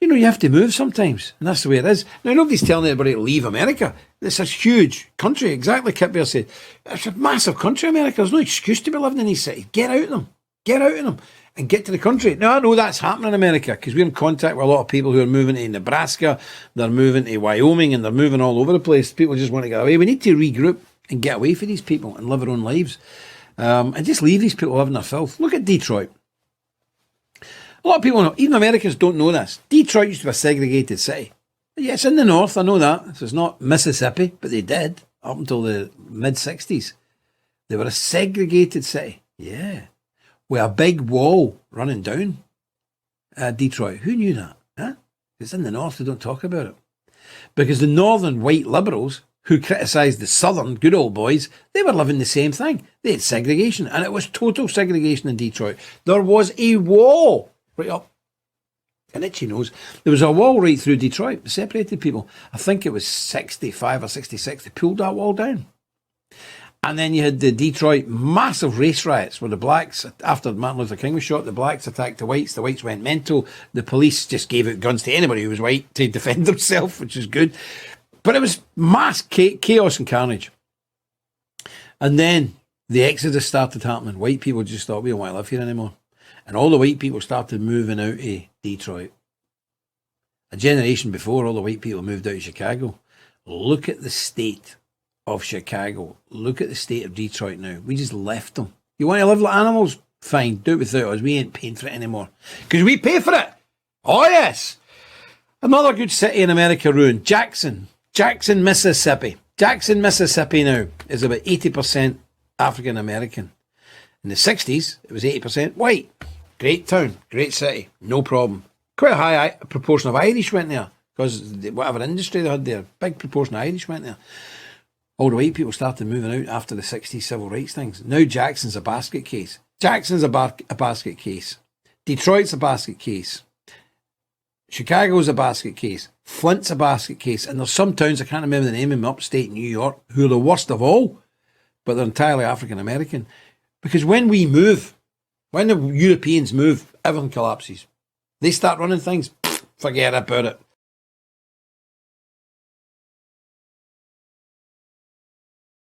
You have to move sometimes, and that's the way it is. Now, nobody's telling anybody to leave America. It's a huge country, exactly Kit Bear said. It's a massive country, America. There's no excuse to be living in these cities. Get out of them. Get out of them and get to the country. Now, I know that's happening in America because we're in contact with a lot of people who are moving to Nebraska, they're moving to Wyoming, and they're moving all over the place. People just want to get away. We need to regroup and get away from these people and live our own lives. And just leave these people living their filth. Look at Detroit. A lot of people know, even Americans don't know this. Detroit used to be a segregated city. Yeah, it's in the north, I know that. So it's not Mississippi, but they did up until the mid-60s. They were a segregated city. Yeah. With a big wall running down Detroit. Who knew that? Huh? It's in the north, they don't talk about it. Because the northern white liberals who criticised the southern good old boys, they were living the same thing. They had segregation, and it was total segregation in Detroit. There was a wall right up, an itchy nose. There was a wall right through Detroit that separated people. I think it was 65 or 66. They pulled that wall down. And then you had the Detroit massive race riots where the blacks, after Martin Luther King was shot, the blacks attacked the whites went mental. The police just gave out guns to anybody who was white to defend themselves, which is good. But it was mass chaos and carnage. And then the exodus started happening. White people just thought, we don't want to live here anymore. And all the white people started moving out of Detroit. A generation before, all the white people moved out of Chicago. Look at the state of Chicago. Look at the state of Detroit now. We just left them. You want to live like animals? Fine, do it without us. We ain't paying for it anymore. Because we pay for it. Oh, yes. Another good city in America ruined. Jackson, Mississippi. Jackson, Mississippi now is about 80% African American. In the 60s, it was 80% white. Great town, great city, no problem. Quite a high proportion of Irish went there because whatever industry they had there, big proportion of Irish went there. All the white people started moving out after the 60s civil rights things. Now Jackson's a basket case. Jackson's a basket case. Detroit's a basket case. Chicago's a basket case. Flint's a basket case. And there's some towns, I can't remember the name, in upstate New York, who are the worst of all, but they're entirely African American. Because when we move, when the Europeans move, everything collapses. They start running things, forget about it.